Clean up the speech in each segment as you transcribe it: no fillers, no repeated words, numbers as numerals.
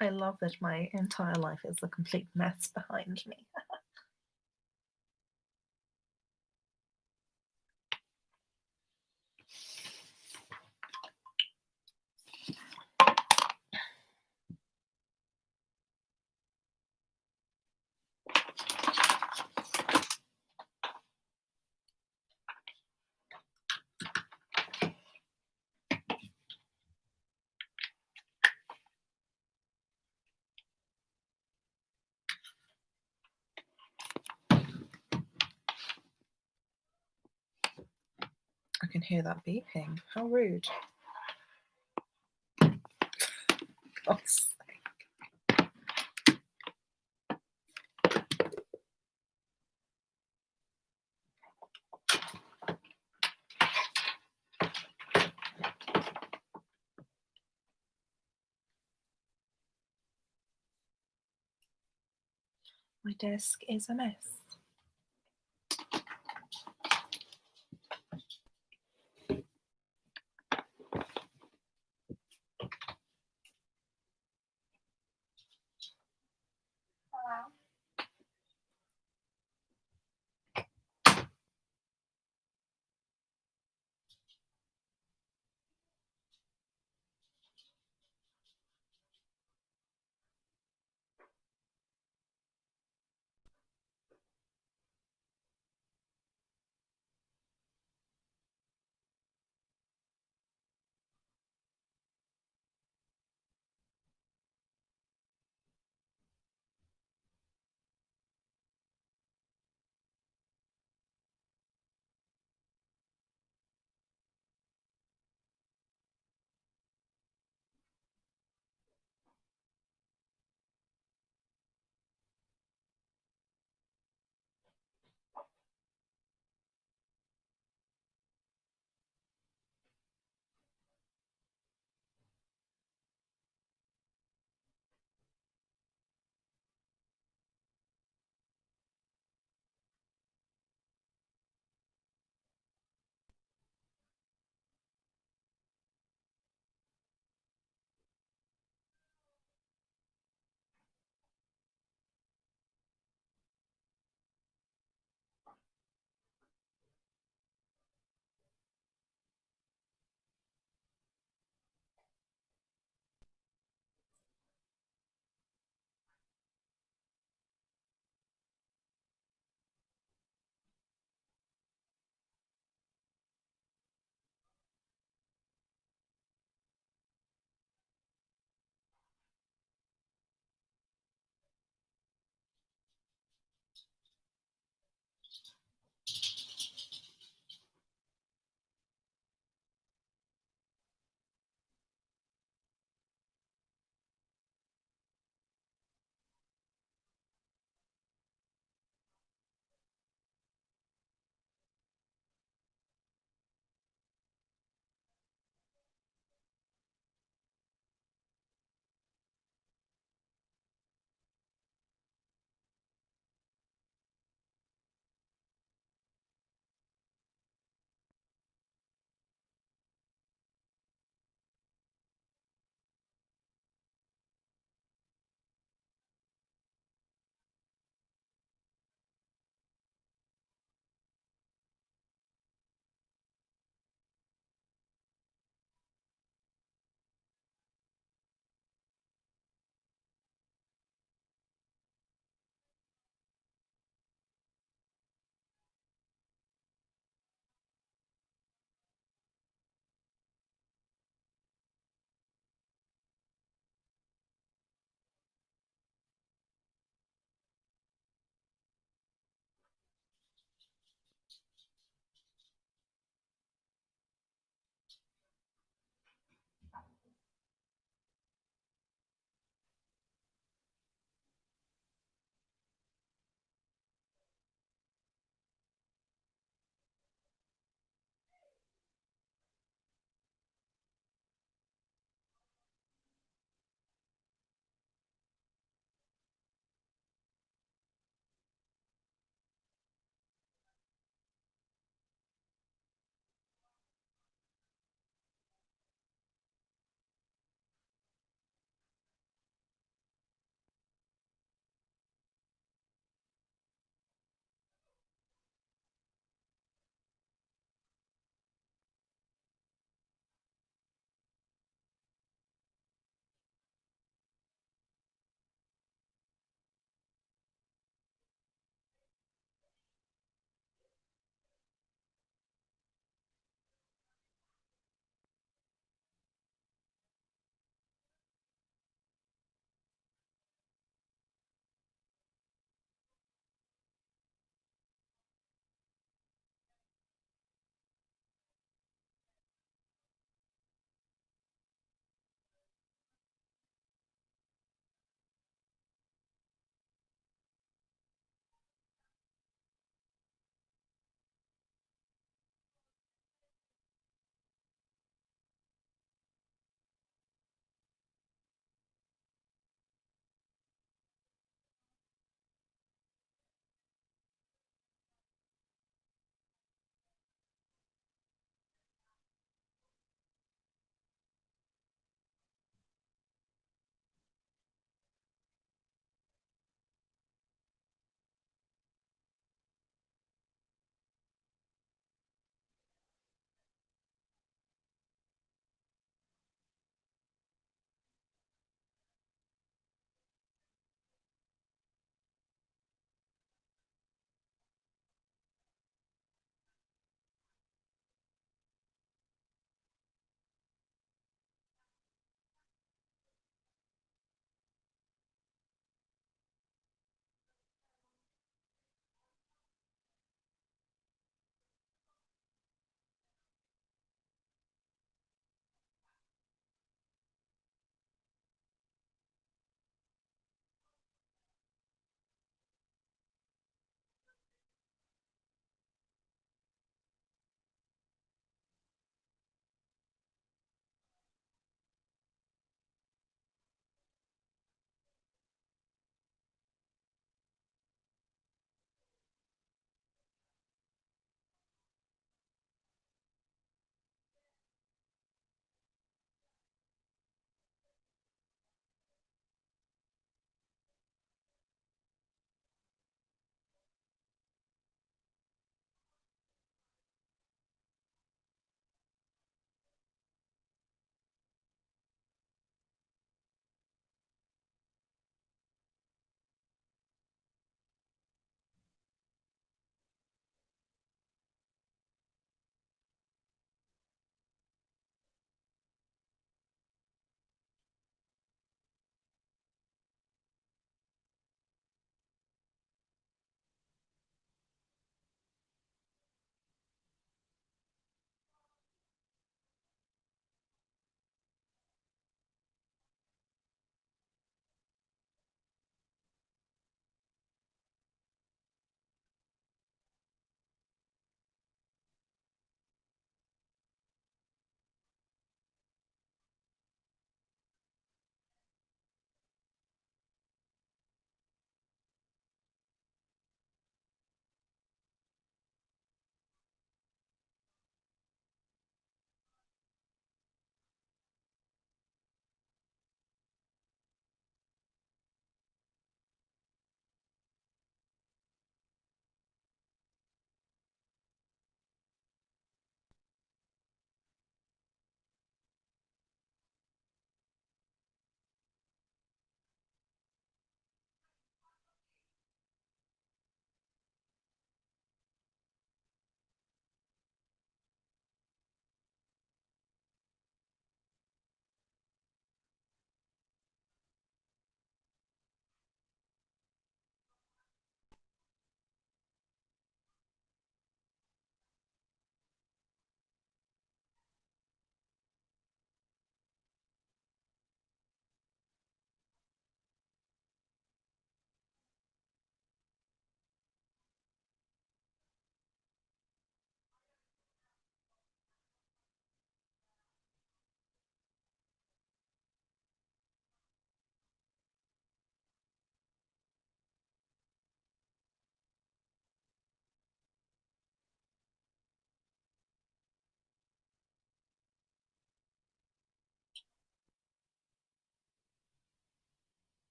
I love that my entire life is a complete mess behind me. I can hear that beeping. How rude. God's sake. My desk is a mess.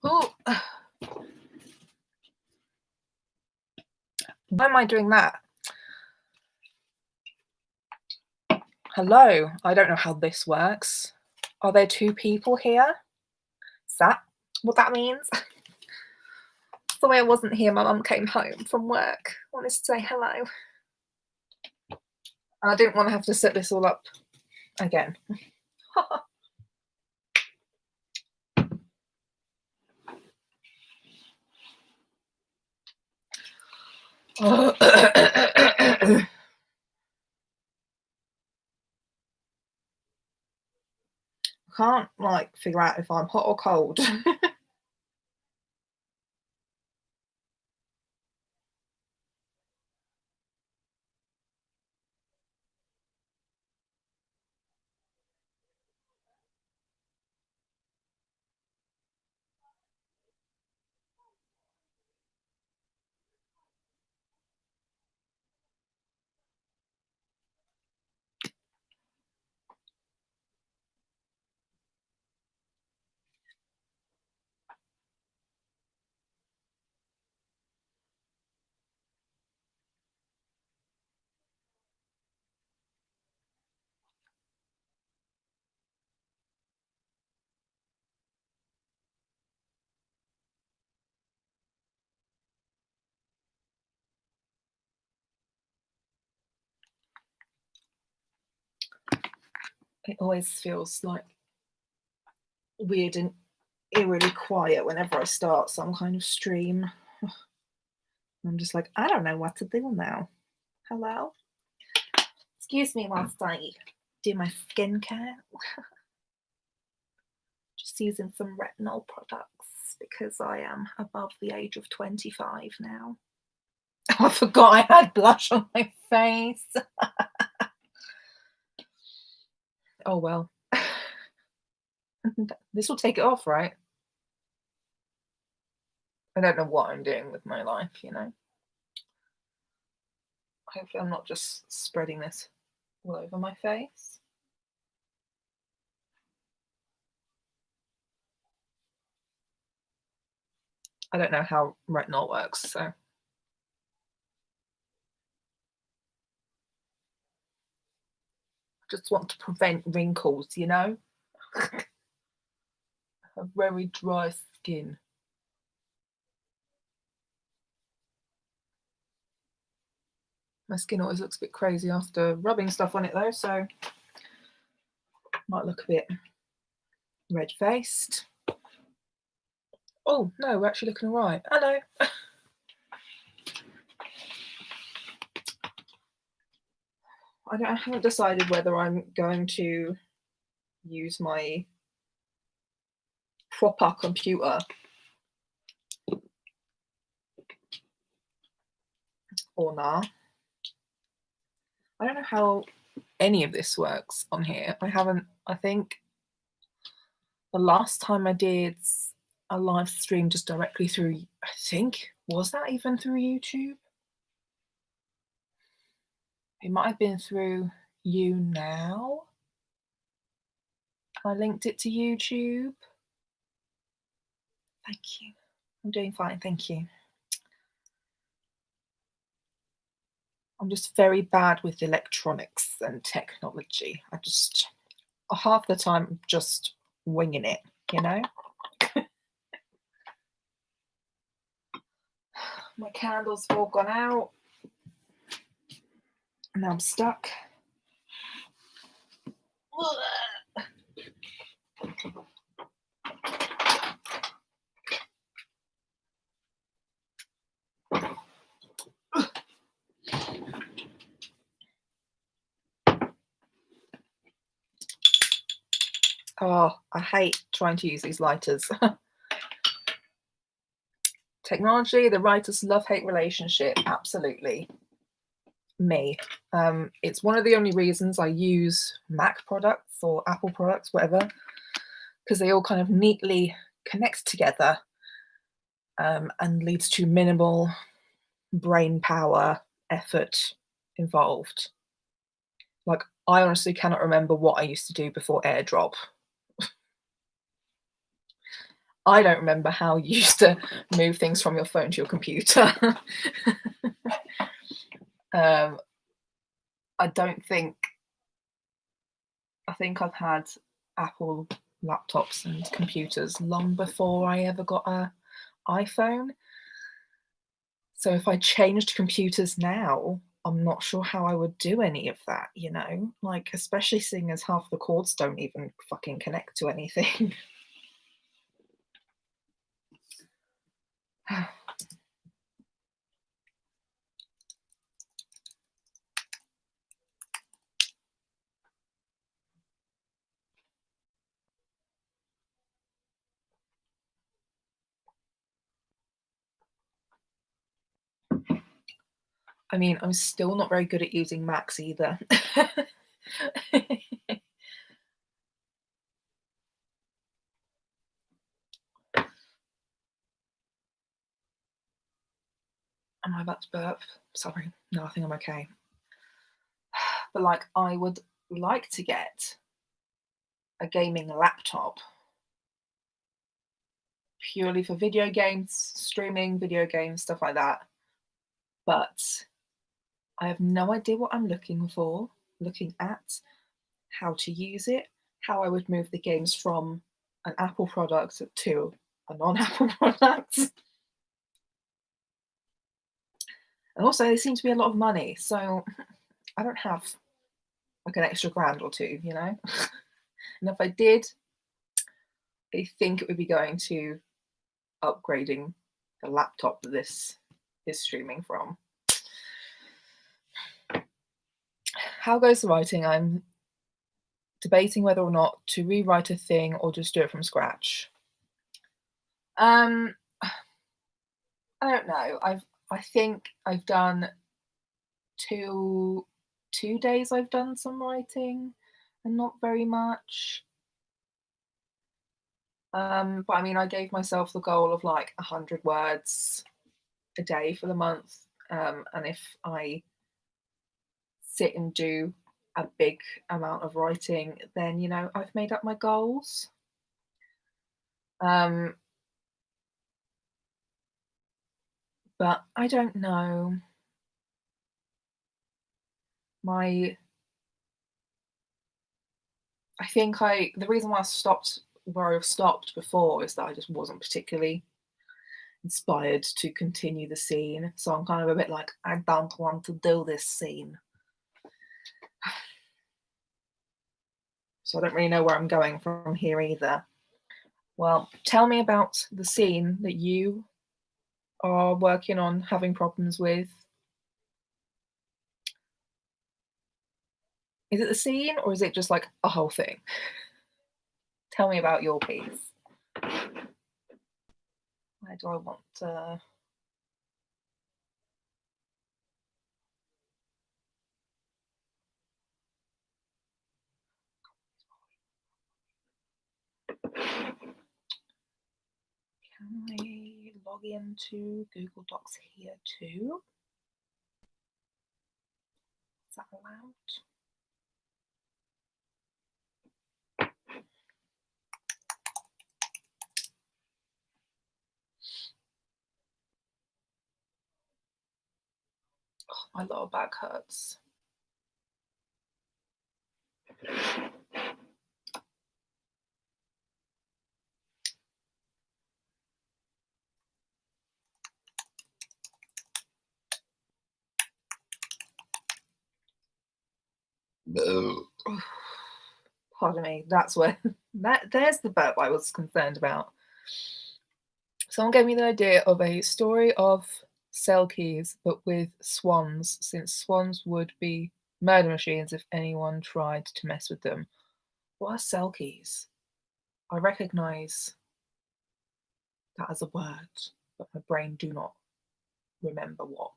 Oh, why am I doing that? Hello, I don't know how this works. Are there two people here? Is that what that means? The way I wasn't here, my mum came home from work, wanted to say hello. And I didn't want to have to set this all up again. I can't like figure out if I'm hot or cold. It always feels like weird and eerily quiet whenever I start some kind of stream. I'm just like, I don't know what to do now. Hello? Excuse me whilst I do my skincare. Just using some retinol products because I am above the age of 25 now. Oh, I forgot I had blush on my face. Oh well. This will take it off, right? I don't know what I'm doing with my life, you know. Hopefully I'm not just spreading this all over my face. I don't know how retinol works, so just want to prevent wrinkles, you know? I have very dry skin. My skin always looks a bit crazy after rubbing stuff on it though, so might look a bit red-faced. Oh no, we're actually looking all right. Hello. I haven't decided whether I'm going to use my proper computer or not. I don't know how any of this works on here. I think the last time I did a live stream just directly through, was that even through YouTube? It might have been through You Now. I linked it to YouTube. Thank you. I'm doing fine, thank you. I'm just very bad with electronics and technology. Half the time, I'm just winging it, you know? My candles have all gone out. Now I'm stuck. Oh, I hate trying to use these lighters. Technology, the writer's love-hate relationship, absolutely. Me. It's one of the only reasons I use Mac products or Apple products, whatever, because they all kind of neatly connect together and leads to minimal brain power, effort involved. Like, I honestly cannot remember what I used to do before AirDrop. I don't remember how you used to move things from your phone to your computer. I don't think. I think I've had Apple laptops and computers long before I ever got a iPhone. So if I changed computers now, I'm not sure how I would do any of that, you know? Like, especially seeing as half the cords don't even fucking connect to anything. I mean, I'm still not very good at using Macs either. Am I about to burp? Sorry. No, I think I'm okay. But like, I would like to get a gaming laptop purely for video games, streaming, video games, stuff like that. But I have no idea what I'm looking at, how to use it, how I would move the games from an Apple product to a non-Apple product. And also, they seem to be a lot of money, so I don't have like an extra grand or two, you know? And if I did, I think it would be going to upgrading the laptop that this is streaming from. How goes the writing? I'm debating whether or not to rewrite a thing or just do it from scratch. I don't know. I think I've done two days I've done some writing and not very much. But I mean, I gave myself the goal of like 100 words a day for the month. And if I sit and do a big amount of writing, then, you know, I've made up my goals. But I don't know. I think the reason why I stopped where I've stopped before is that I just wasn't particularly inspired to continue the scene. So I'm kind of a bit like, I don't want to do this scene. So I don't really know where I'm going from here either. Well, tell me about the scene that you are working on having problems with. Is it the scene or is it just like a whole thing? Tell me about your piece. Where do I want to? Can I log into Google Docs here too? Is that allowed? Oh, my lower back hurts. Pardon me, that's where there's the burp I was concerned about. Someone gave me the idea of a story of cell keys, but with swans, since swans would be murder machines if anyone tried to mess with them. What are cell keys? I recognise that as a word, but my brain do not remember what.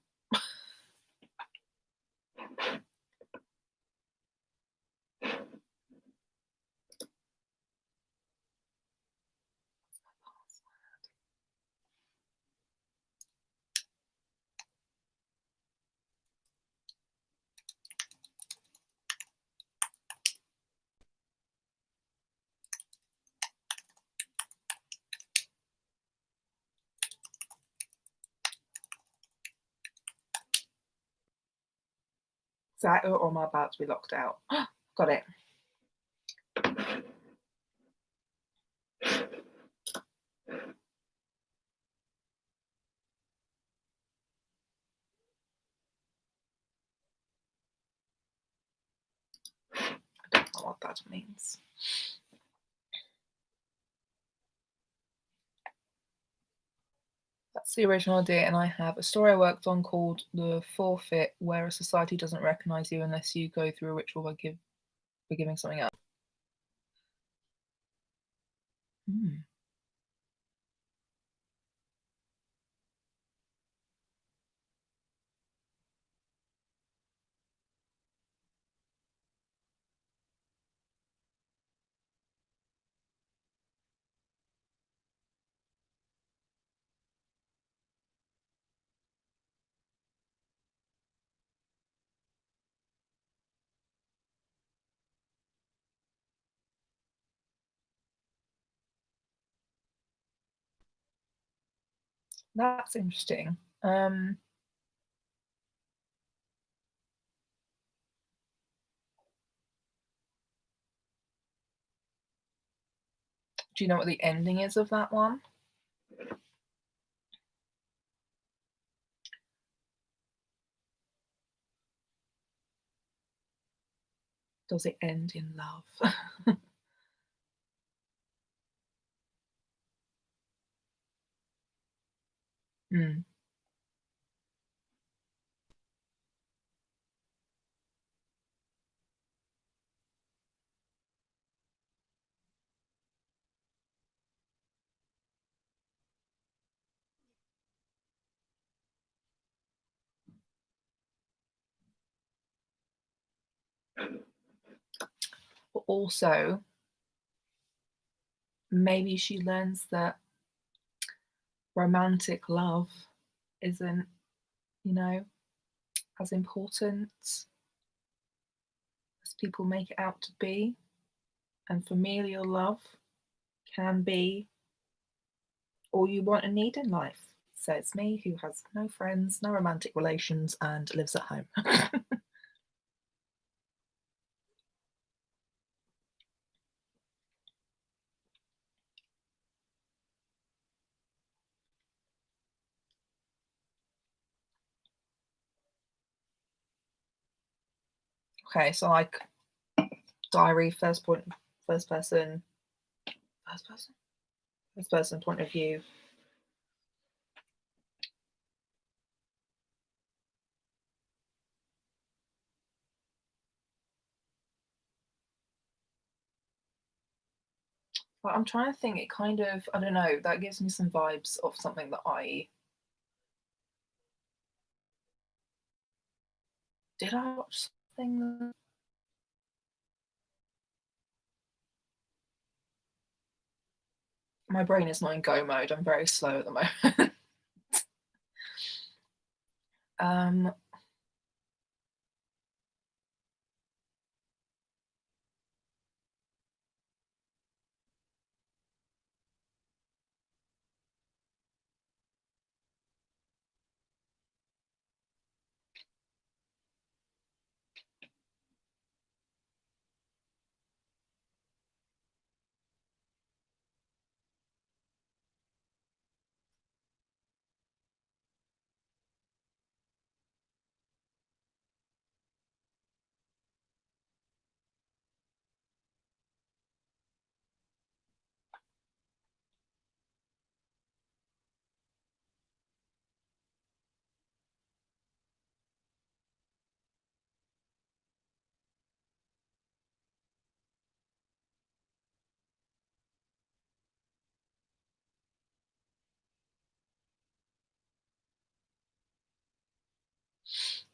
Is that it, or am I about to be locked out? Got it. I don't know what that means. That's the original idea, and I have a story I worked on called The Forfeit, where a society doesn't recognize you unless you go through a ritual by giving something up. Mm. That's interesting. Do you know what the ending is of that one? Does it end in love? Mm. But also, maybe she learns that romantic love isn't, you know, as important as people make it out to be, and familial love can be all you want and need in life. Says me, who has no friends, no romantic relations, and lives at home. Okay, so like diary, first person, first person, first person point of view. But I'm trying to think. It kind of, I don't know. That gives me some vibes of something that I did. I watch something. My brain is not in go mode. I'm very slow at the moment. um,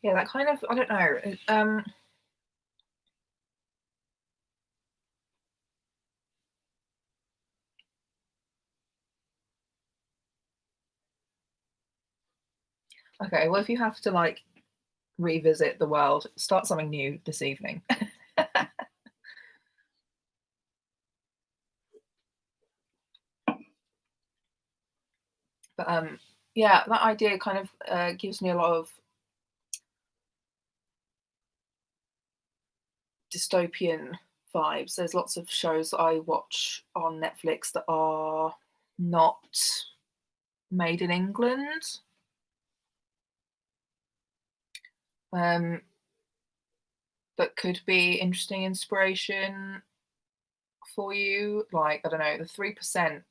yeah, that kind of. I don't know. Okay. Well, if you have to like revisit the world, start something new this evening. But yeah, that idea kind of gives me a lot of dystopian vibes. There's lots of shows that I watch on Netflix that are not made in England. That could be interesting inspiration for you. Like, I don't know, the 3%.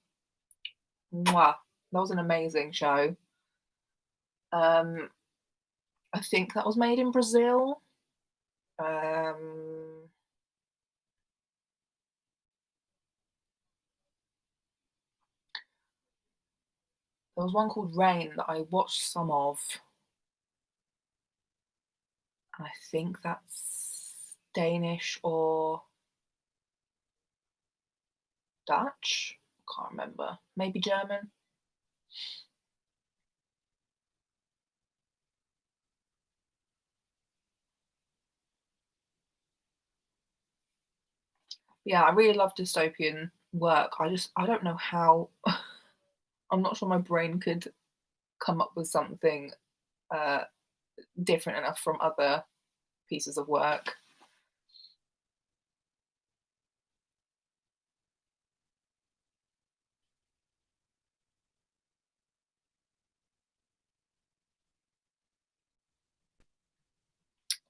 Mwah, that was an amazing show. Um, I think that was made in Brazil. Um, there was one called Rain that I watched some of. I think that's Danish or Dutch. Can't remember. Maybe German. Yeah, I really love dystopian work. I don't know how. I'm not sure my brain could come up with something uh, different enough from other pieces of work.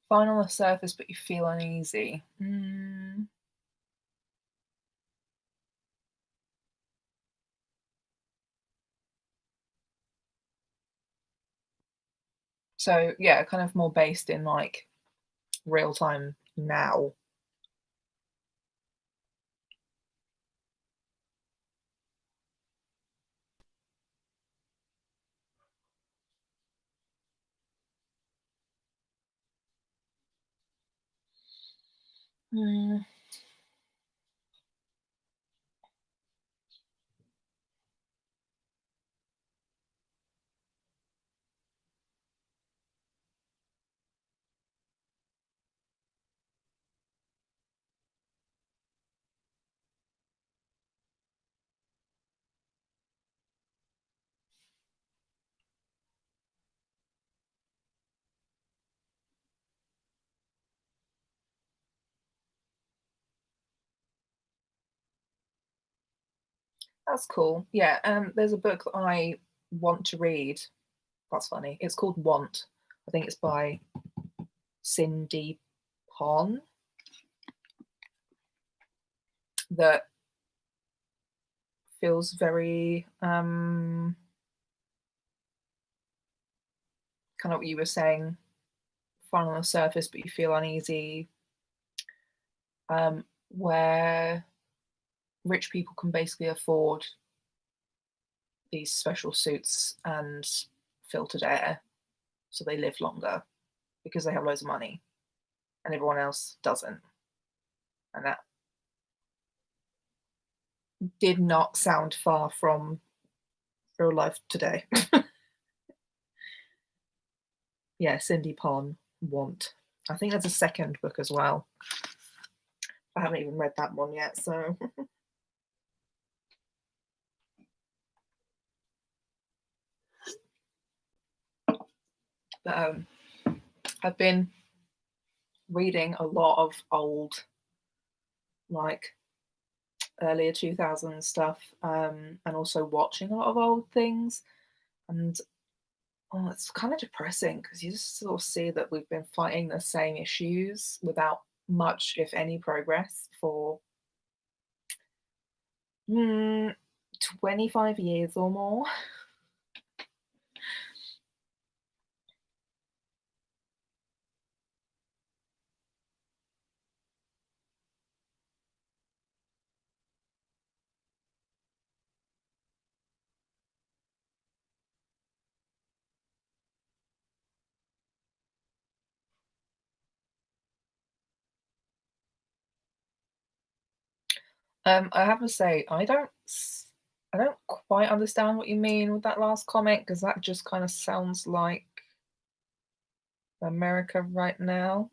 Fine on the surface, but you feel uneasy. So yeah, kind of more based in like real time now. Mm. That's cool. Yeah, there's a book that I want to read. That's funny. It's called Want. I think it's by Cindy Pon. That feels very kind of what you were saying, fun on the surface, but you feel uneasy. Where rich people can basically afford these special suits and filtered air, so they live longer because they have loads of money, and everyone else doesn't. And that did not sound far from real life today. Yeah, Cindy Pon, Want. I think there's a second book as well. I haven't even read that one yet, so. But I've been reading a lot of old, like earlier 2000s stuff, and also watching a lot of old things. And oh, it's kind of depressing because you just sort of see that we've been fighting the same issues without much, if any, progress for 25 years or more. I have to say, I don't quite understand what you mean with that last comment because that just kind of sounds like America right now.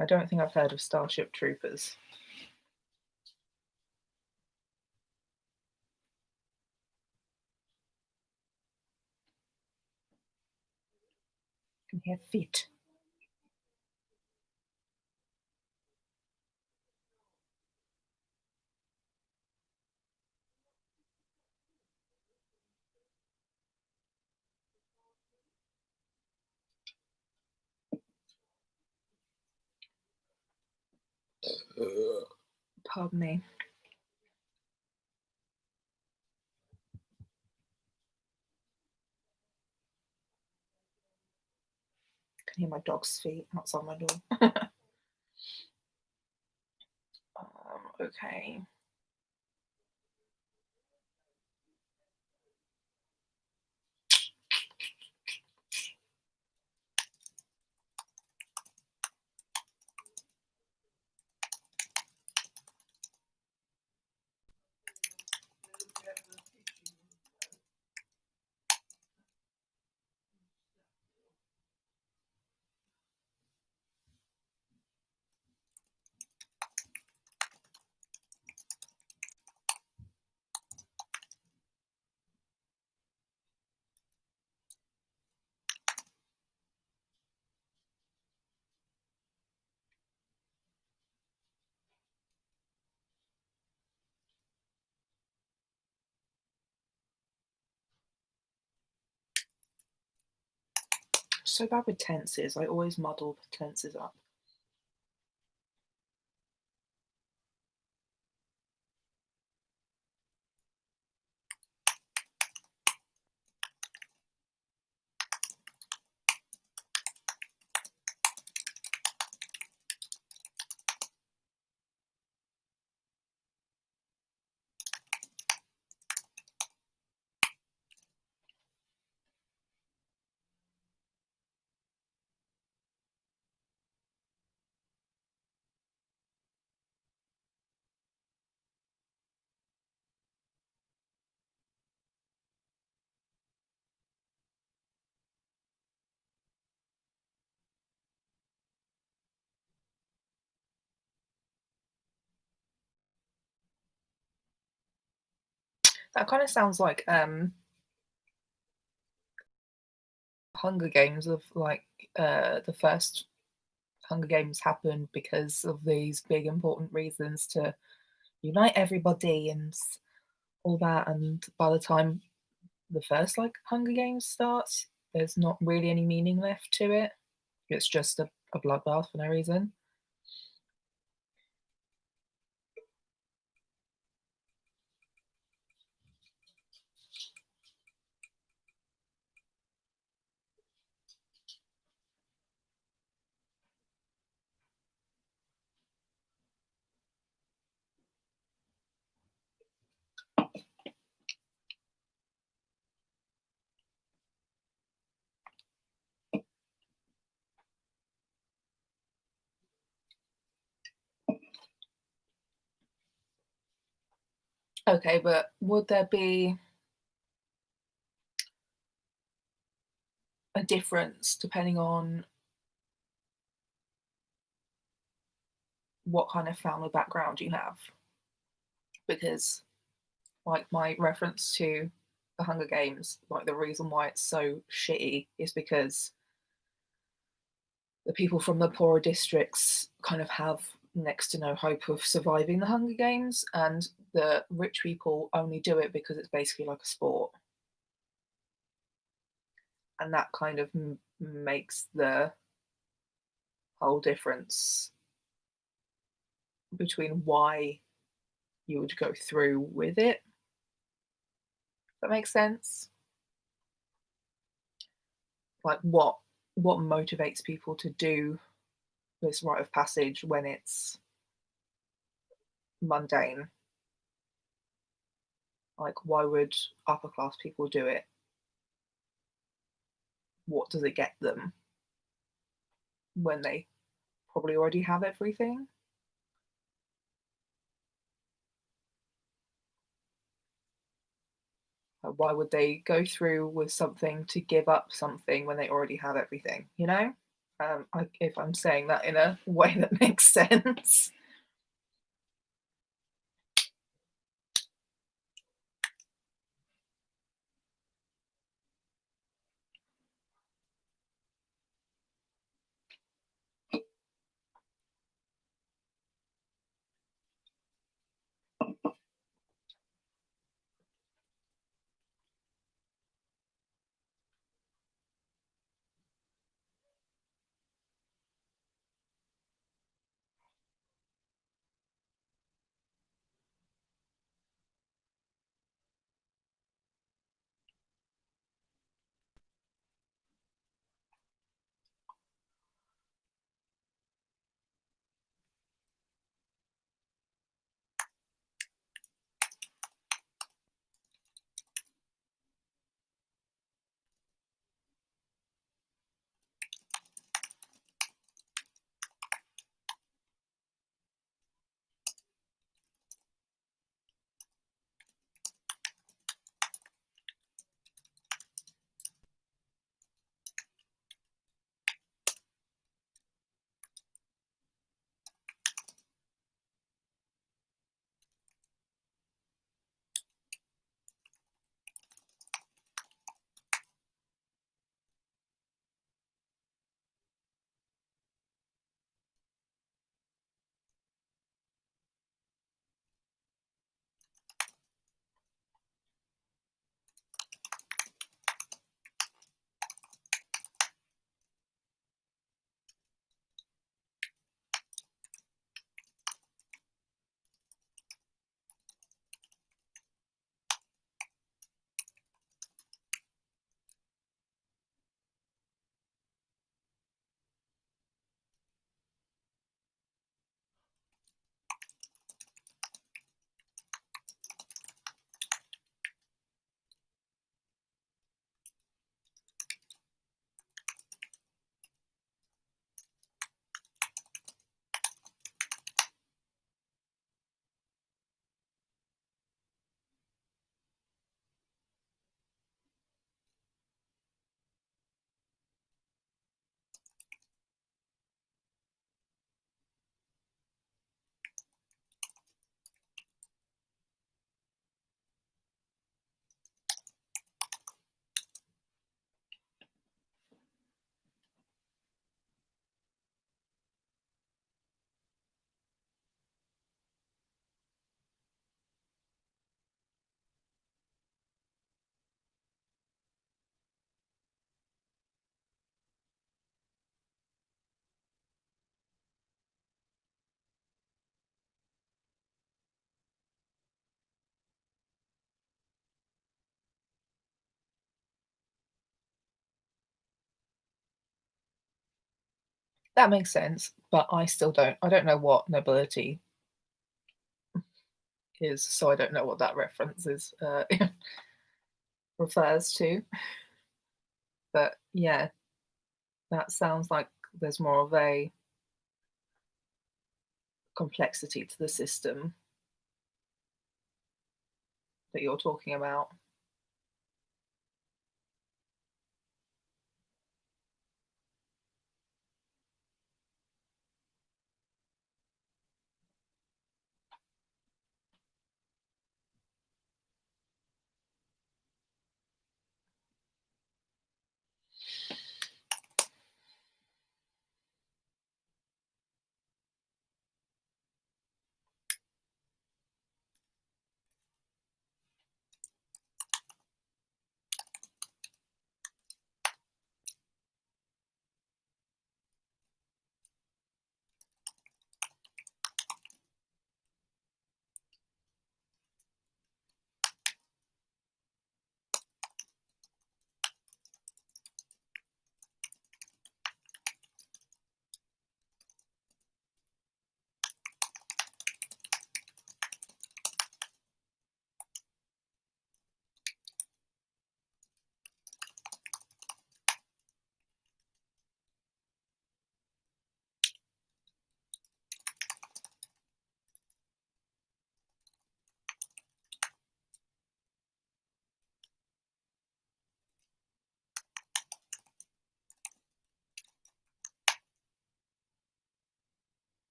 I don't think I've heard of Starship Troopers. I can hear feet. Pardon me. I can hear my dog's feet outside my door. Okay. So bad with tenses. I always muddle tenses up. That kind of sounds like Hunger Games of like the first Hunger Games happened because of these big important reasons to unite everybody and all that. And by the time the first like Hunger Games starts, there's not really any meaning left to it. It's just a bloodbath for no reason. Okay, but would there be a difference depending on what kind of family background you have? Because like my reference to the Hunger Games, like the reason why it's so shitty is because the people from the poorer districts kind of have next to no hope of surviving the Hunger Games, and the rich people only do it because it's basically like a sport. And that kind of makes the whole difference between why you would go through with it. That makes sense. Like what motivates people to do this rite of passage when it's mundane? Like why would upper class people do it? What does it get them when they probably already have everything? Why would they go through with something to give up something when they already have everything? You know? if I'm saying that in a way that makes sense. That makes sense, but I don't know what nobility is, so I don't know what that reference is refers to. But yeah, that sounds like there's more of a complexity to the system that you're talking about.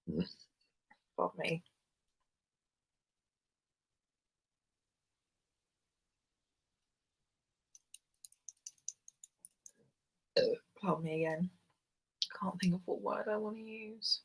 Pardon me. Pardon me again. Can't think of what word I want to use.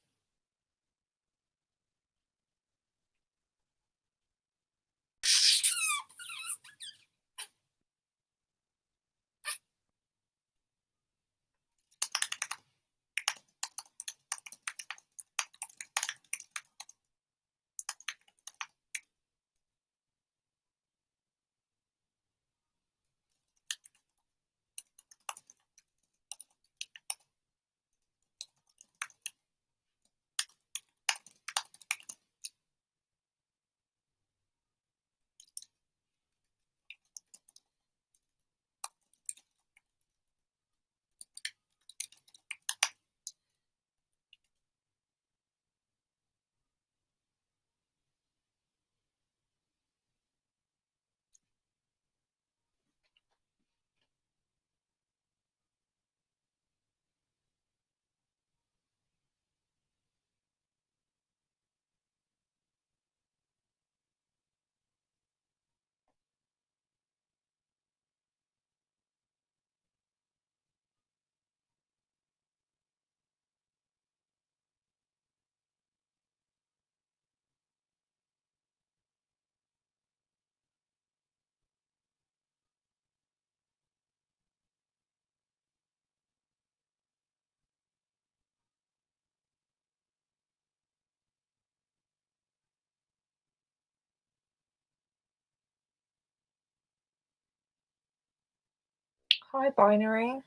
Hi, binary.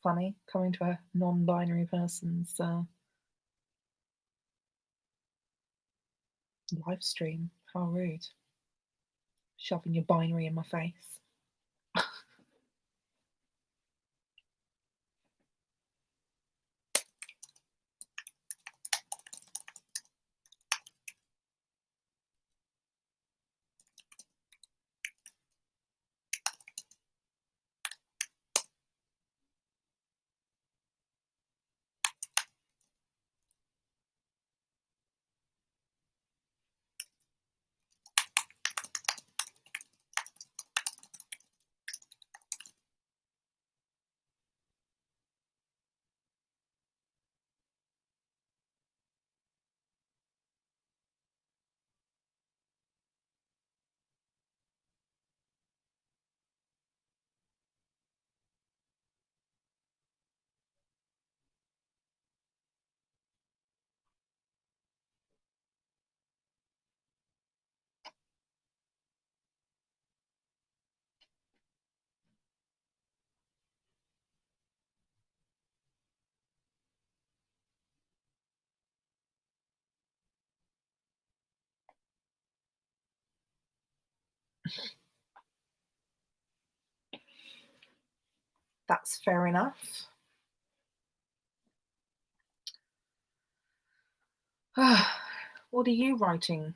Funny coming to a non-binary person's live stream. How rude. Shoving your binary in my face. That's fair enough. What are you writing,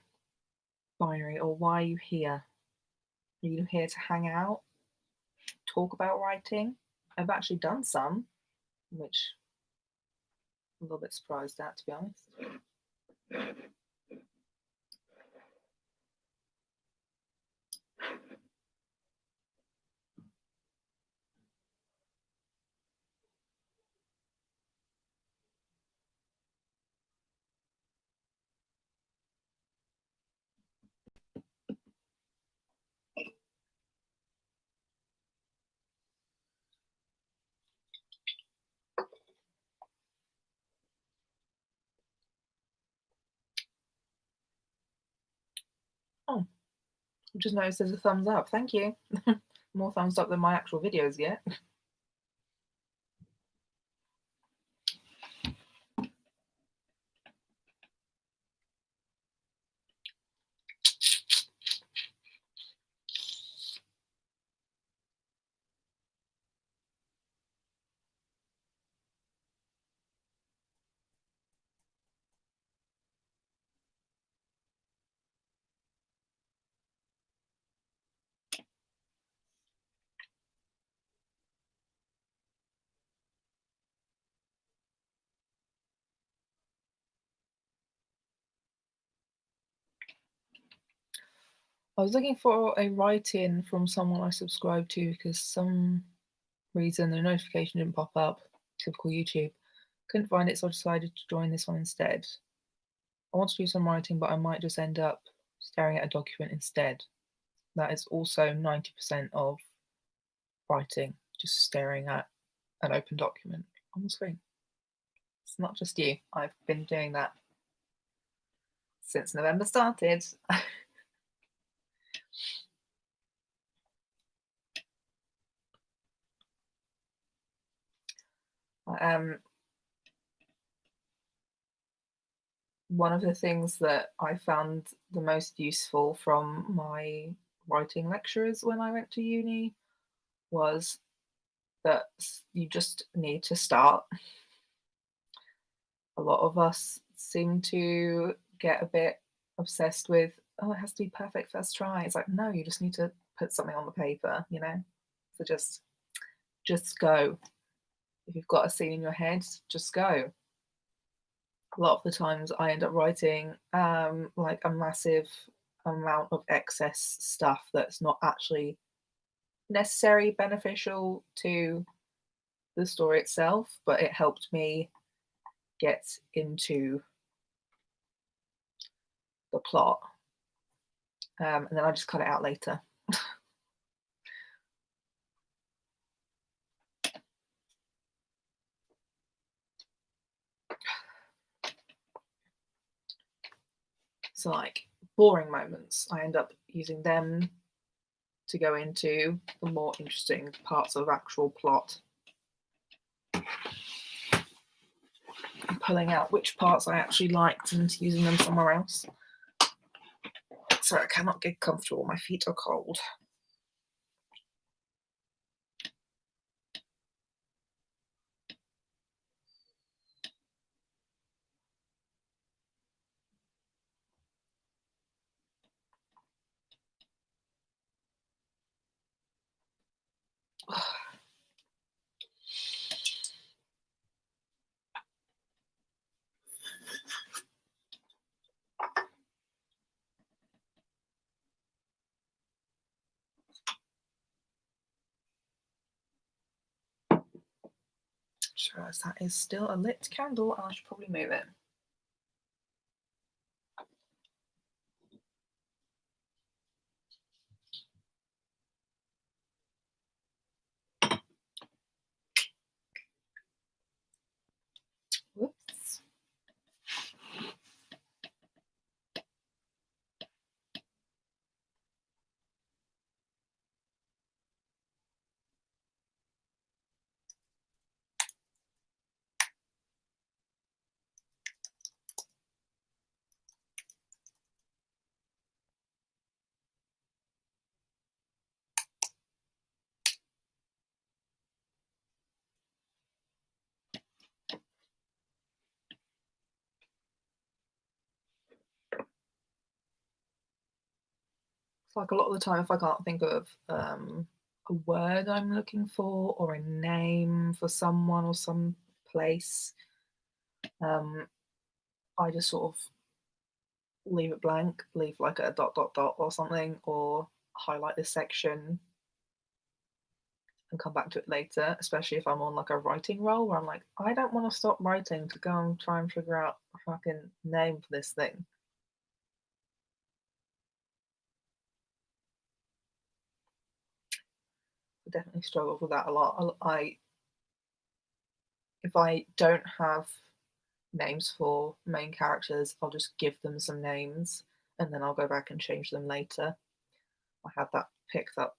binary, or why are you here? Are you here to hang out, talk about writing? I've actually done some, which I'm a little bit surprised at, to be honest. Oh, I just noticed there's a thumbs up. Thank you. More thumbs up than my actual videos get. I was looking for a write-in from someone I subscribed to because some reason the notification didn't pop up. Typical YouTube. Couldn't find it, so I decided to join this one instead. I want to do some writing, but I might just end up staring at a document instead. That is also 90% of writing, just staring at an open document on the screen. It's not just you. I've been doing that since November started. One of the things that I found the most useful from my writing lecturers when I went to uni was that you just need to start. A lot of us seem to get a bit obsessed with, oh, it has to be perfect first try. It's like, no, you just need to put something on the paper, you know? So just go. If you've got a scene in your head, just go. A lot of the times I end up writing like a massive amount of excess stuff that's not actually necessarily beneficial to the story itself, but it helped me get into the plot. And then I just cut it out later. So like boring moments, I end up using them to go into the more interesting parts of actual plot. And pulling out which parts I actually liked and using them somewhere else. Sorry, I cannot get comfortable. My feet are cold. Just realised that is still a lit candle and I should probably move it. Whoops. It's like a lot of the time if I can't think of a word I'm looking for or a name for someone or some place, I just sort of leave it blank, leave like a dot dot dot or something, or highlight this section and come back to it later, especially if I'm on like a writing roll where I'm like, I don't want to stop writing to go and try and figure out a fucking name for this thing. I definitely struggled with that a lot. If I don't have names for main characters, I'll just give them some names and then I'll go back and change them later. I had that picked up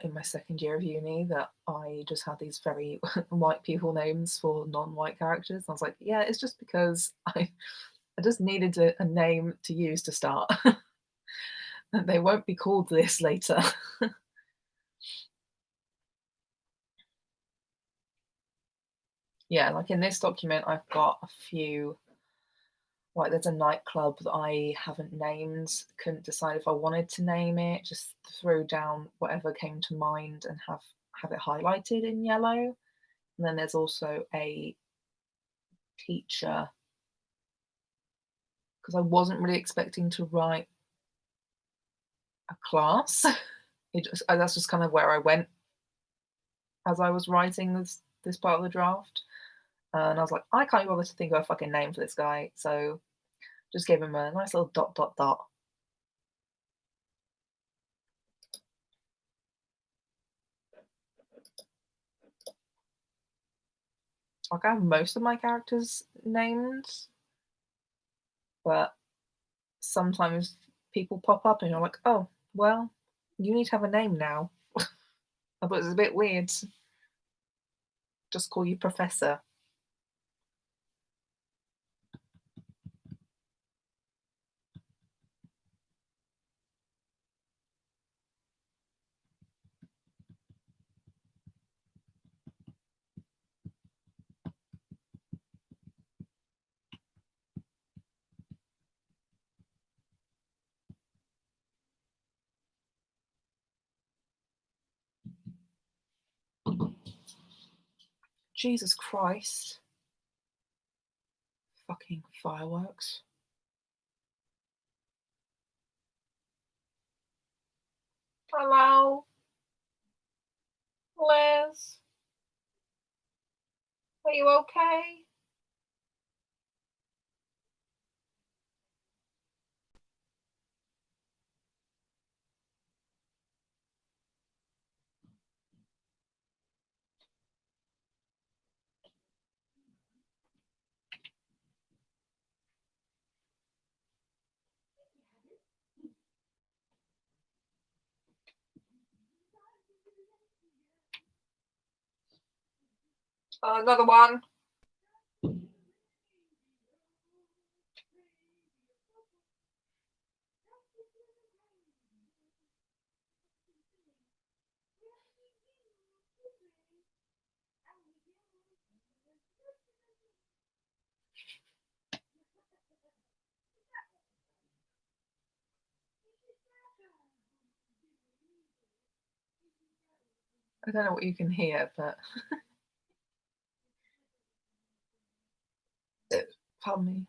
in my second year of uni, that I just had these very white people names for non-white characters. I was like, yeah, it's just because I just needed a name to use to start. And they won't be called this later. Yeah, like in this document, I've got a few. Like there's a nightclub that I haven't named, couldn't decide if I wanted to name it, just throw down whatever came to mind and have it highlighted in yellow. And then there's also a teacher, because I wasn't really expecting to write a class. That's just kind of where I went as I was writing this part of the draft. And I was like, I can't be bothered to think of a fucking name for this guy, so just gave him a nice little dot dot dot. Like I have most of my characters named, but sometimes people pop up and you're like, oh, well, you need to have a name now. I thought it was a bit weird. Just call you Professor. Jesus Christ. Fucking fireworks. Hello? Liz? Are you okay? Another one. I don't know what you can hear, but pardon me.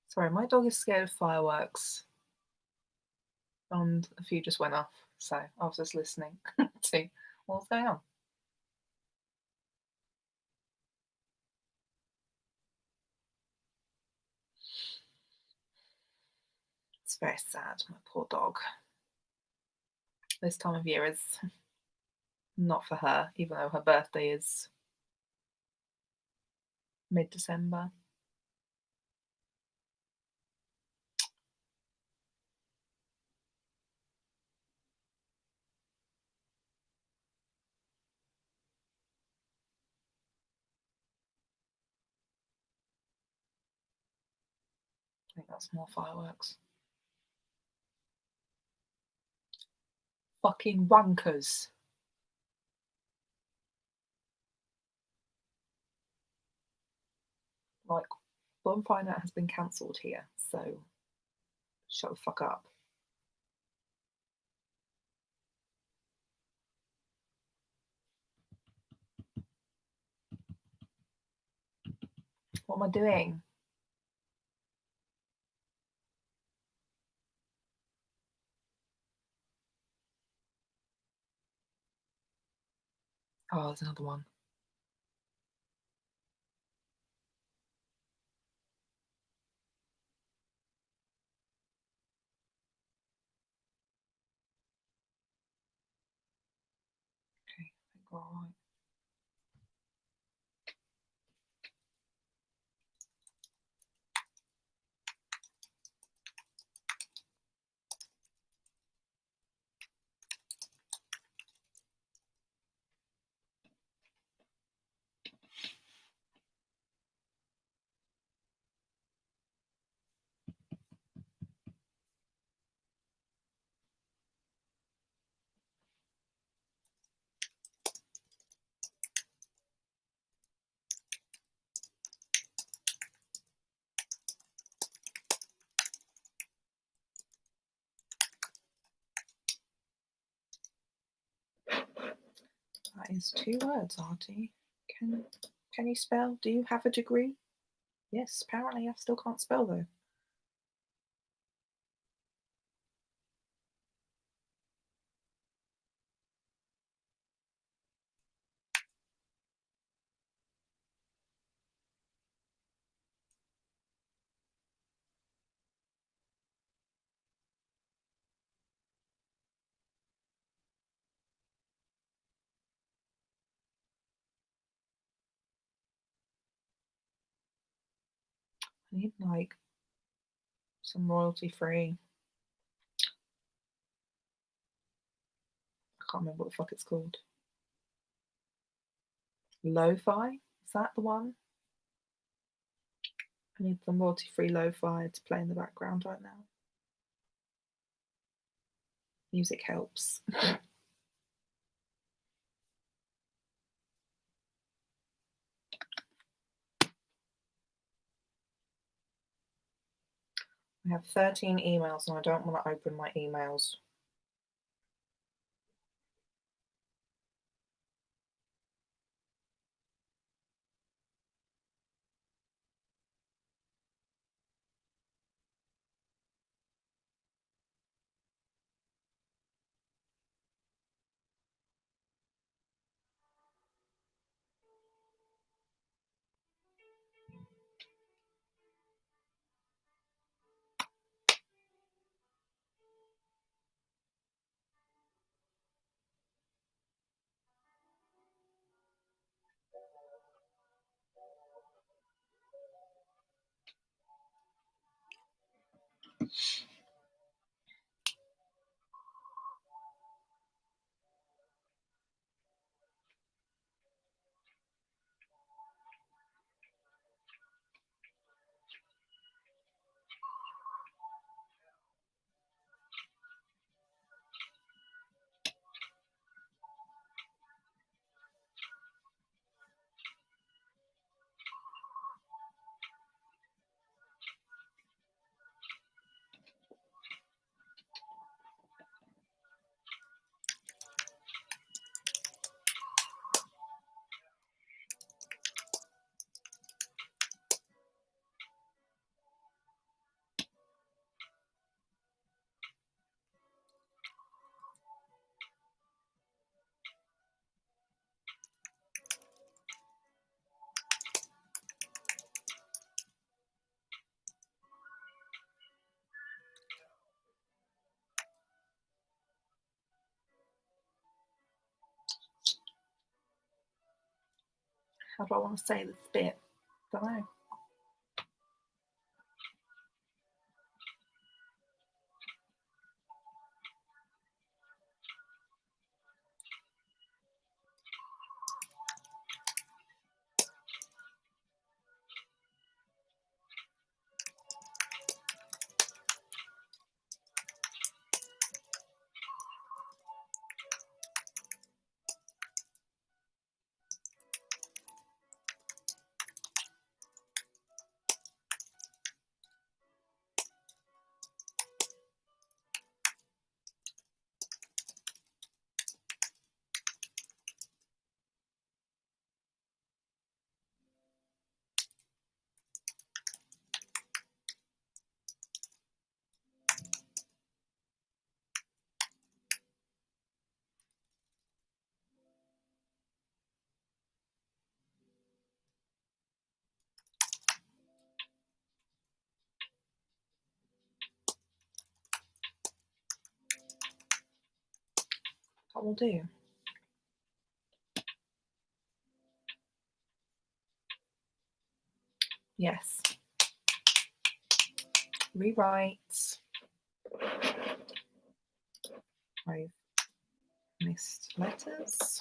Sorry, my dog is scared of fireworks. And a few just went off, so I was just listening to what's going on. It's very sad, my poor dog. This time of year is not for her, even though her birthday is mid-December. I think that's more fireworks. Fucking wankers. Like, Bonfire Night has been cancelled here, so shut the fuck up. What am I doing? Oh, there's another one. Okay, I think we're all right. That is 2 words, Artie. Can you spell? Do you have a degree? Yes, apparently I still can't spell though. I need like some royalty free. I can't remember what the fuck it's called. Lo-fi? Is that the one? I need some royalty free lo-fi to play in the background right now. Music helps. I have 13 emails and I don't want to open my emails. How do I want to say this bit? Don't know. That will do. Yes. Rewrite. I've missed letters.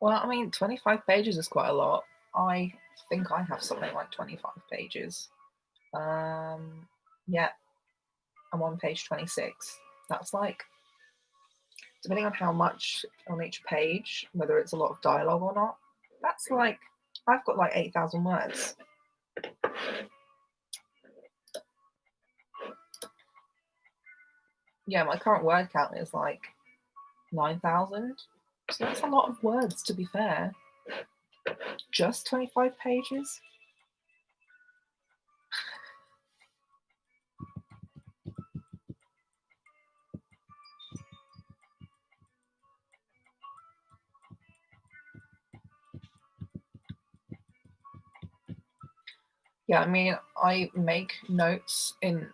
Well, I mean, 25 pages is quite a lot. I think I have something like 25 pages. Yeah, I'm on page 26. That's like, depending on how much on each page, whether it's a lot of dialogue or not, that's like, I've got like 8,000 words. Yeah, my current word count is like 9,000. So that's a lot of words, to be fair. Just 25 pages? Yeah, I mean, I make notes in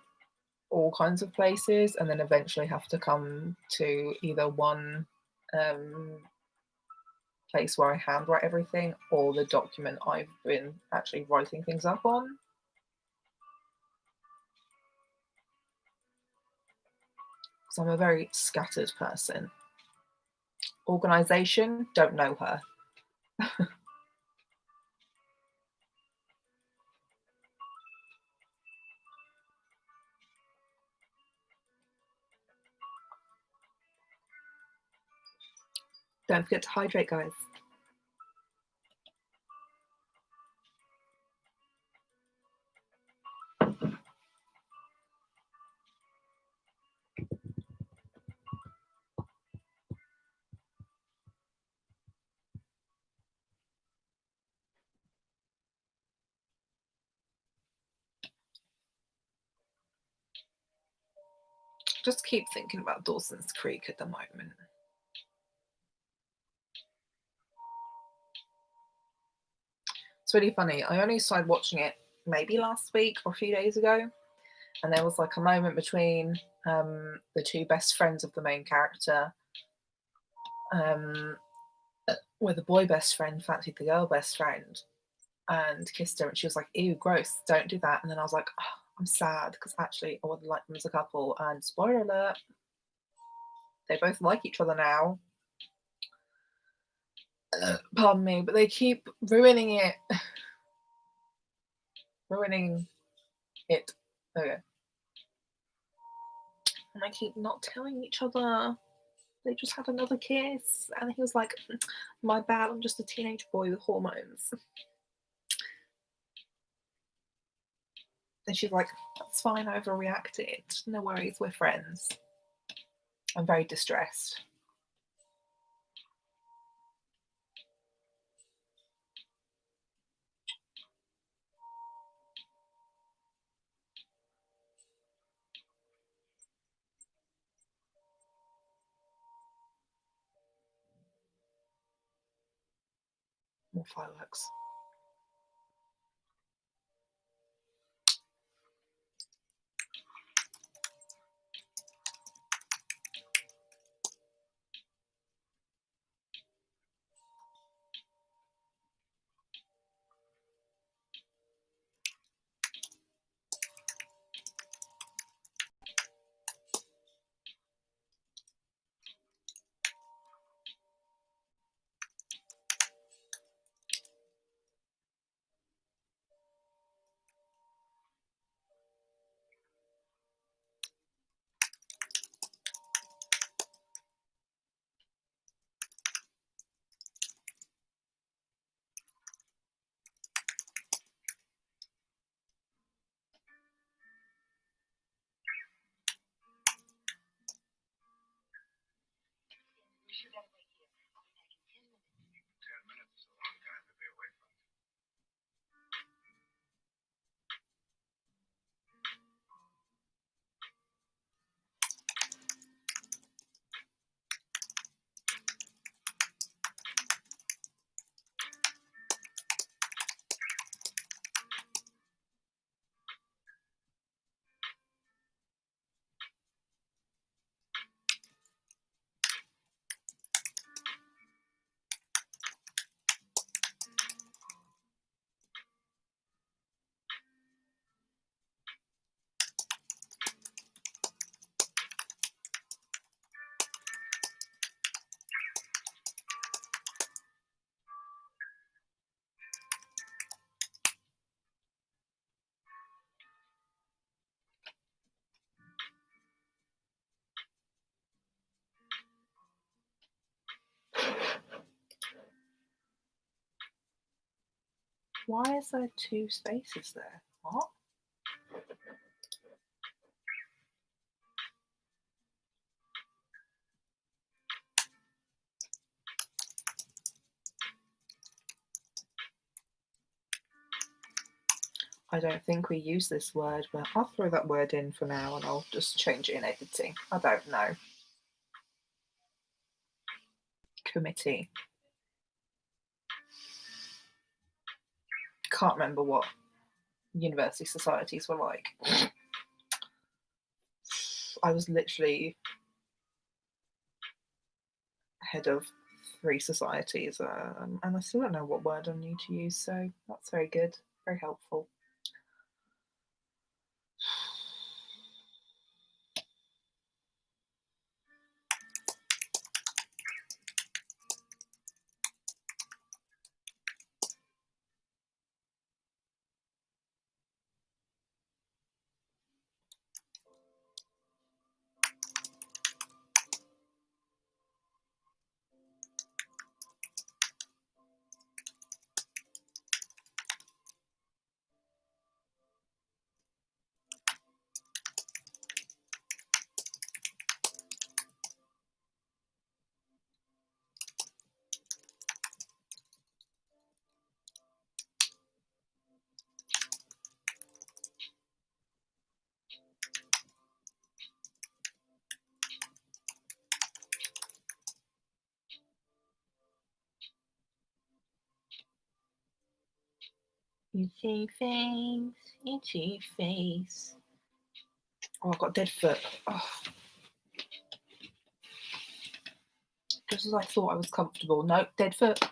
all kinds of places and then eventually have to come to either one place where I handwrite everything or the document I've been actually writing things up on. Because I'm a very scattered person. Organisation, don't know her. Don't forget to hydrate, guys. Just keep thinking about Dawson's Creek at the moment. It's really funny. I only started watching it maybe last week or a few days ago, and there was like a moment between the two best friends of the main character, where the boy best friend fancied the girl best friend and kissed her, and she was like, "Ew, gross! Don't do that." And then I was like, oh, "I'm sad because actually I would like them as a couple." And spoiler alert, they both like each other now. Pardon me, but they keep ruining it. Ruining it. Okay. And they keep not telling each other. They just had another kiss. And he was like, "My bad, I'm just a teenage boy with hormones." And she's like, "That's fine, I overreacted. No worries, we're friends." I'm very distressed. More fireworks. Why is there 2 spaces there? What? I don't think we use this word, but I'll throw that word in for now and I'll just change it in editing. I don't know. Committee. Can't remember what university societies were like. I was literally head of 3 societies, and I still don't know what word I need to use, so that's very good, very helpful. Itchy face, itchy face. Oh, I've got dead foot. Oh. Just as I thought I was comfortable. No, dead foot.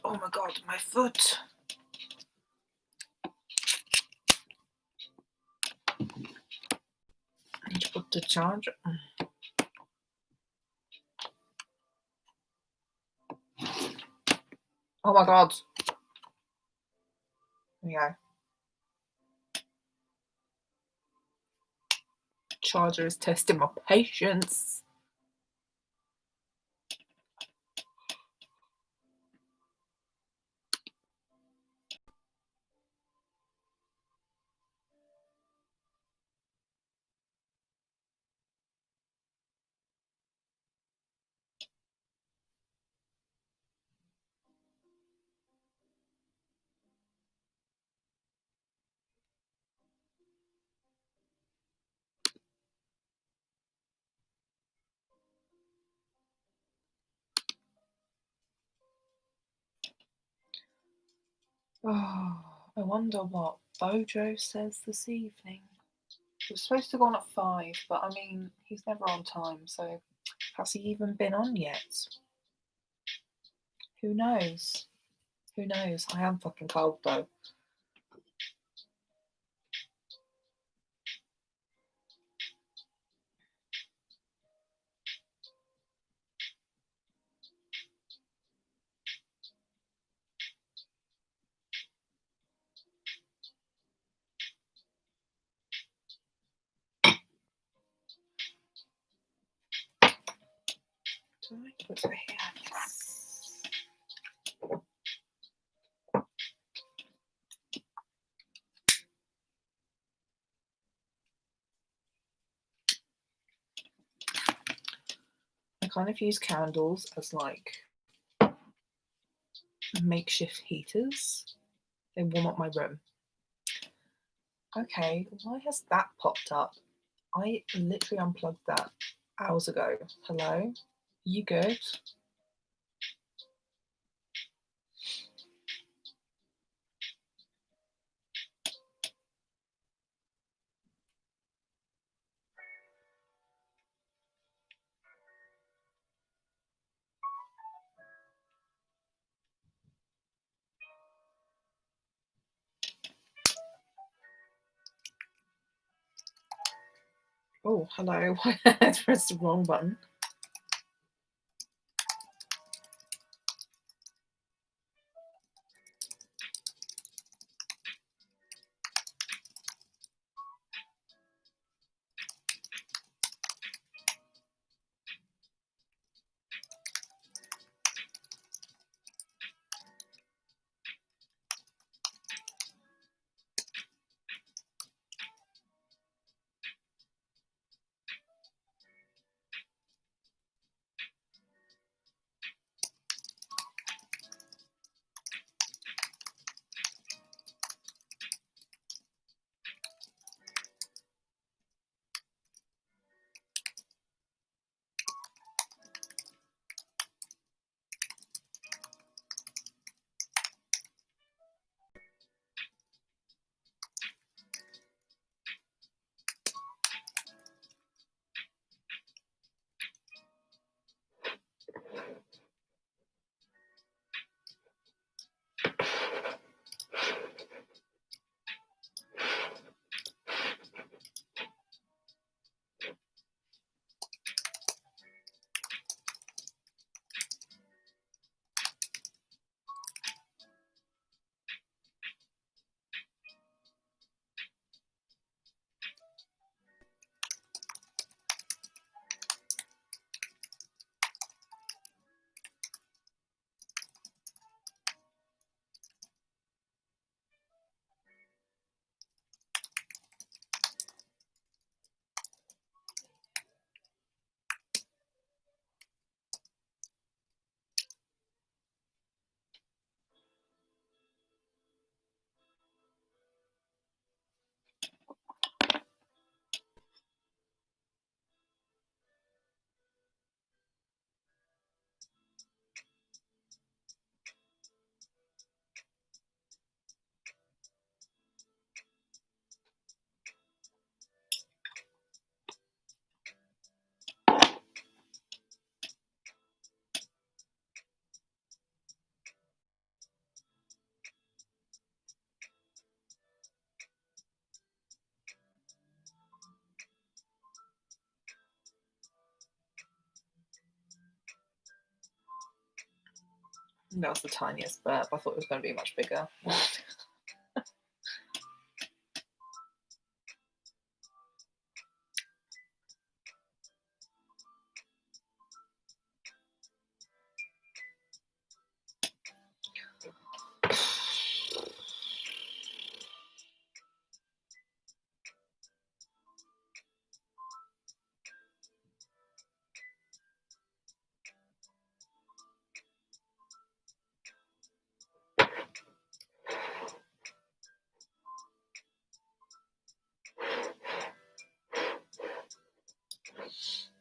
Oh my god, my foot. I need to put the charger. Oh my god. There we go. Charger is testing my patience. Oh, I wonder what Bojo says this evening. He was supposed to go on at 5, but I mean, he's never on time, so has he even been on yet? Who knows? Who knows? I am fucking cold though. Do I put it here? I kind of use candles as like makeshift heaters. They warm up my room. Okay, why has that popped up? I literally unplugged that hours ago. Hello? You good? Oh, hello. I pressed the wrong button. That was the tiniest burp. I thought it was going to be much bigger.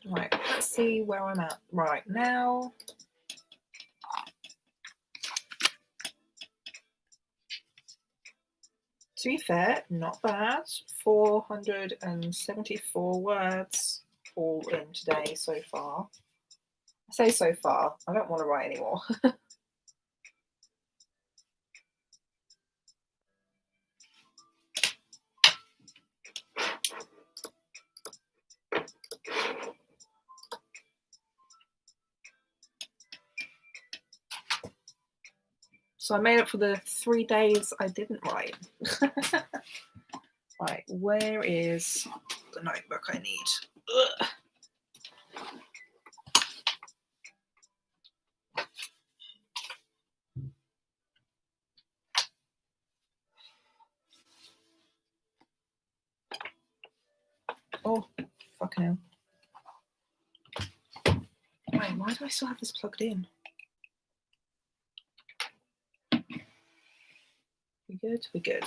Right, let's see where I'm at right now. To be fair, not bad. 474 words all in today so far. I say so far, I don't want to write anymore. So I made up for the 3 days I didn't write. Right, where is the notebook I need? Ugh. Oh, fucking hell. Wait, why do I still have this plugged in? We good? We're good.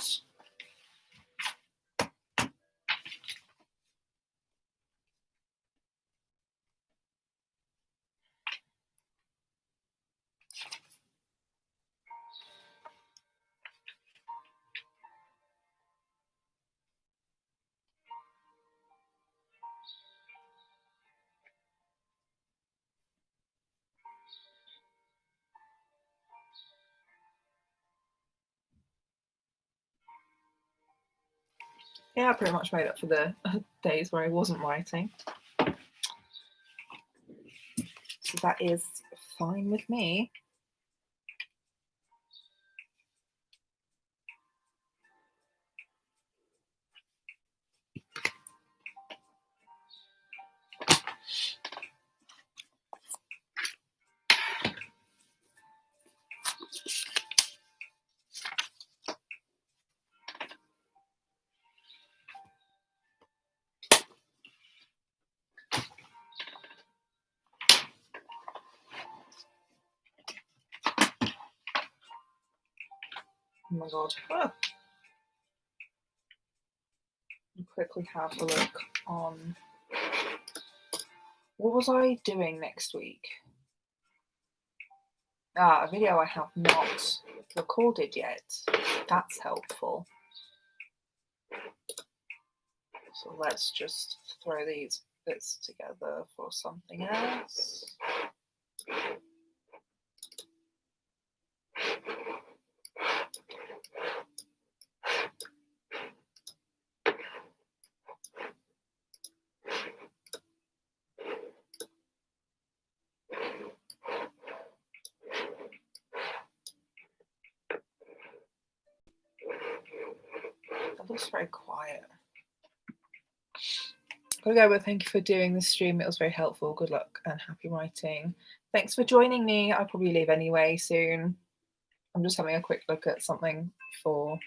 Yeah, I pretty much made up for the days where I wasn't writing. So that is fine with me. Oh my god. Ah. I'll quickly have a look on what was I doing next week? A video I have not recorded yet. That's helpful. So let's just throw these bits together for something else. That looks very quiet. Gotta go, but thank you for doing the stream. It was very helpful. Good luck and happy writing. Thanks for joining me. I'll probably leave anyway soon. I'm just having a quick look at something for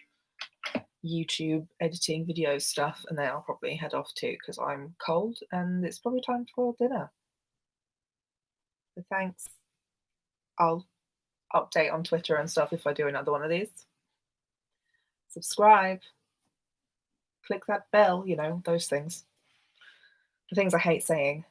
YouTube editing video stuff, and then I'll probably head off too because I'm cold and it's probably time for dinner. So thanks. I'll update on Twitter and stuff if I do another one of these. Subscribe. Click that bell, you know, those things. The things I hate saying.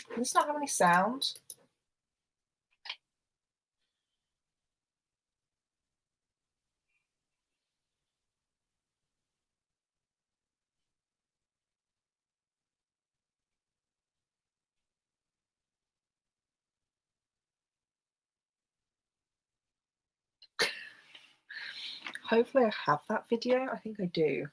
Does this not have any sound? Hopefully I have that video. I think I do.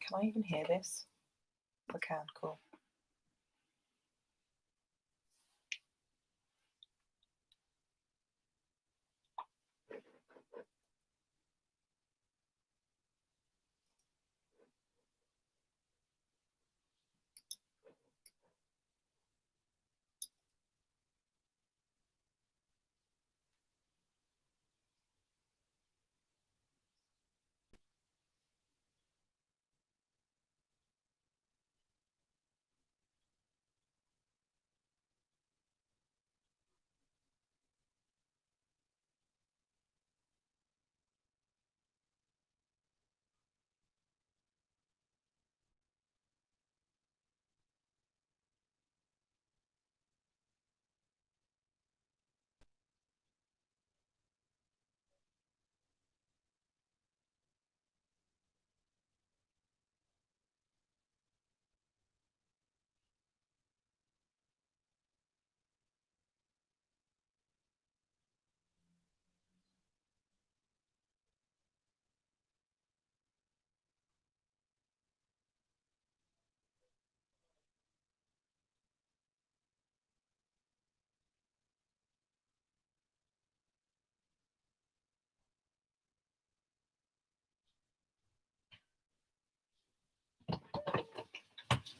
Can I even hear this? I can, cool.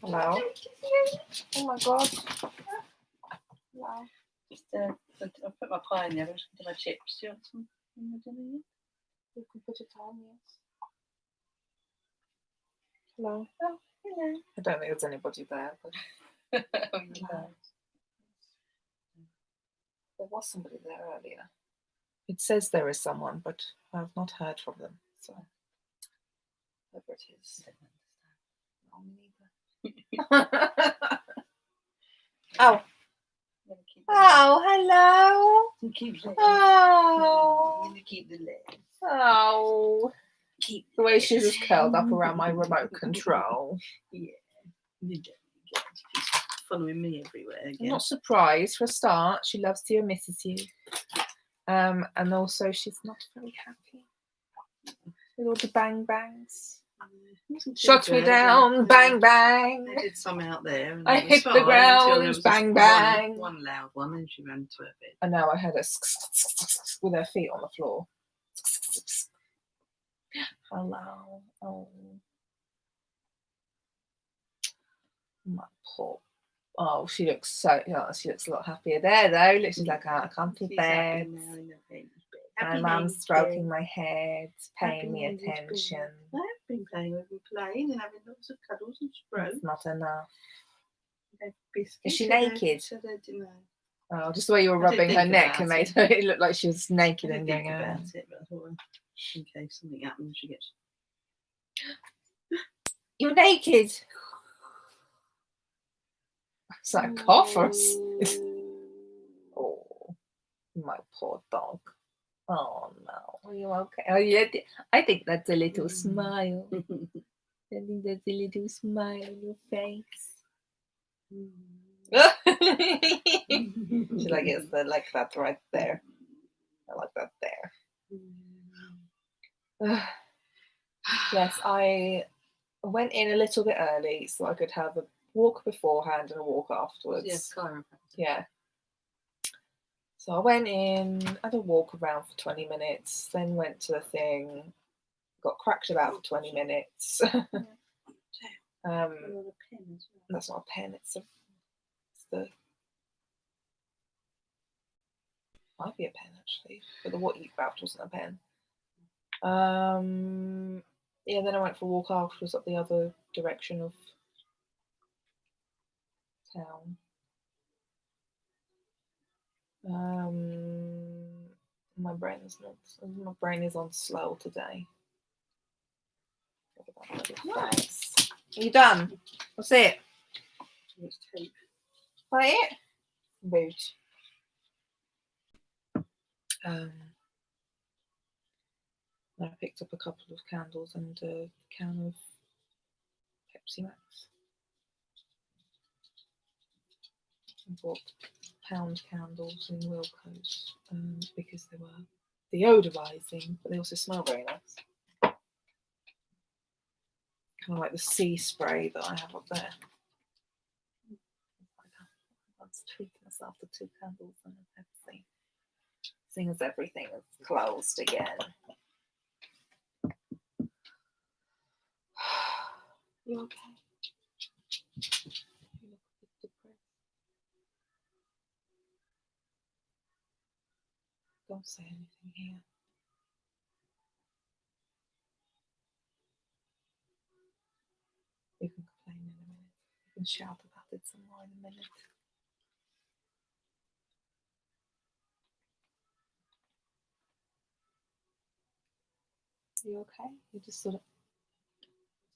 Hello. Oh my god. Hello. Just I'll put my pie in there. I'm just going to do my chips. Do you want some in the dinner yet? You can put it on, yes. Hello. Oh, hello. I don't think there's anybody there, but Oh, you know. there was somebody there earlier. It says there is someone, but I've not heard from them. So whoever it is. I don't understand. No, me neither. Oh. Oh, hello. You keep the Oh. You keep the lid. Oh. Keep The way she's just curled up around my remote control. Yeah. You don't get She's following me everywhere again. I'm not surprised. For a start, she loves you and misses you. And also she's not very happy with all the bang bangs. Shot me down, bang bang. They did some out there. And I hit the ground, bang bang. One loud one, and she ran to her bed. I know, I heard her with her feet on the floor. Hello. Oh. My poor. Oh, she looks so. Oh, she looks a lot happier there, though. Looks like a comfy bed. My mum's stroking my head, paying me attention. I've been playing with her, playing and having lots of cuddles and strokes. It's not enough. Is she naked? Oh, just the way you were I did rubbing her think neck about and made it. her it looked like she was naked I and didn't going think on. about it, but I thought, well, in case something happens, she gets. You're naked. It's like a cough or oh, my poor dog. Oh no, are you okay? Oh yeah, I think that's a little smile. I think that's a little smile on your face. Should I get the like that right there? I like that there. Yes, I went in a little bit early so I could have a walk beforehand and a walk afterwards. Yes, chiropractor. Yeah. So I went in, had a walk around for 20 minutes, then went to the thing, got cracked about for 20 minutes. That's not a pen, it's the might be a pen actually, but the what you grabbed wasn't a pen. Yeah, then I went for a walk afterwards up the other direction of town. My brain is on slow today. Nice. Are you done? What's it? It's tape. Play it? Boot. I picked up a couple of candles and a can of Pepsi Max. I bought pound candles in Wilco's because they were deodorizing, but they also smell very nice. kind of like the sea spray that I have up there. I was treating myself to 2 candles and everything. Seeing as everything is closed again. You okay? You look a bit depressed. Don't say anything here. You can complain in a minute. You can shout about it some more in a minute. Are you okay? You just sort of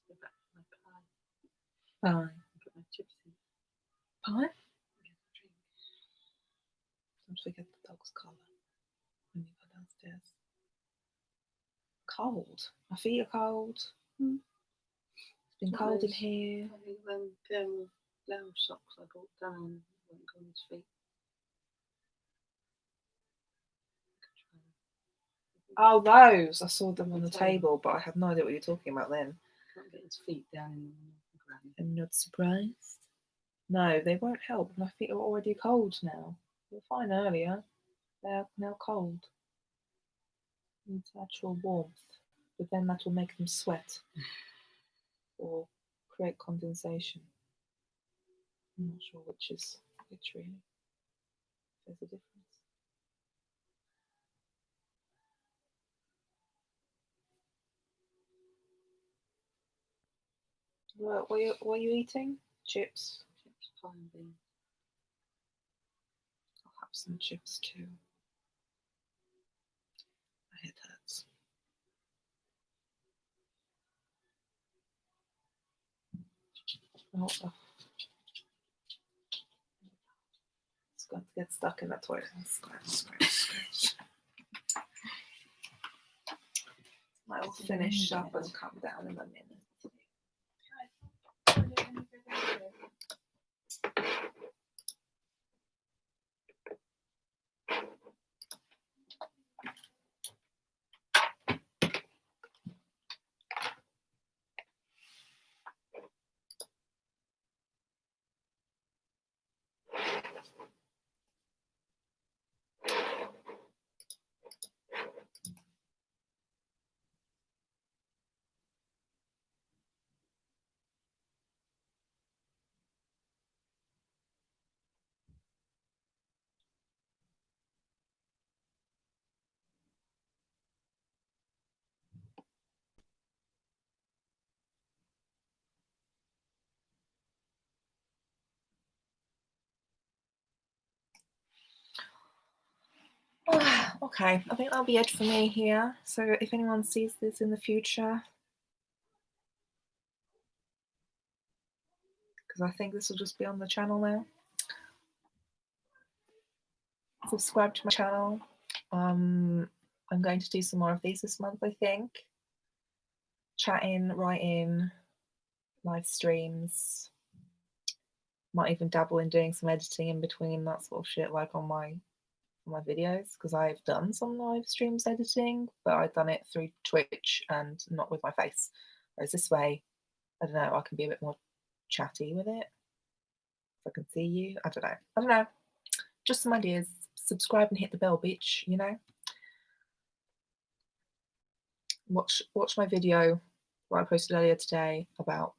Go back to my pie. fine. Put my chips in. Pie? Get a drink. Don't forget the dog's collar when you go downstairs. Cold. My feet are cold. It's been cold in here. I think them thermal lounge socks I bought down won't go on his feet. Oh, those! I saw them on the table, but I have no idea what you're talking about then. Can't get his feet down in the ground. I'm not surprised. No, they won't help. My feet are already cold now. They were fine earlier. They're now cold. Needs actual warmth, but then that will make them sweat or create condensation. I'm not sure which is which really. There's a difference. What are you eating? Chips. Chips, pie and beans. I'll have some chips too. My head hurts. Oh, it's going to get stuck in that toilet. Scratch. I will finish up and come down in a minute. Okay, I think that'll be it for me here. So if anyone sees this in the future, because I think this will just be on the channel now, subscribe to my channel. I'm going to do some more of these this month, I think. Chatting, writing, live streams. Might even dabble in doing some editing in between, that sort of shit, like on my videos, because I've done some live streams editing, but I've done it through Twitch and not with my face. Whereas this way, I don't know, I can be a bit more chatty with it. If I can see you, I don't know. Just some ideas. Subscribe and hit the bell, bitch, you know? Watch my video that I posted earlier today about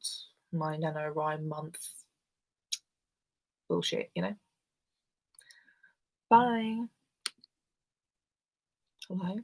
my NaNoWriMo month bullshit, you know? Bye. Hello?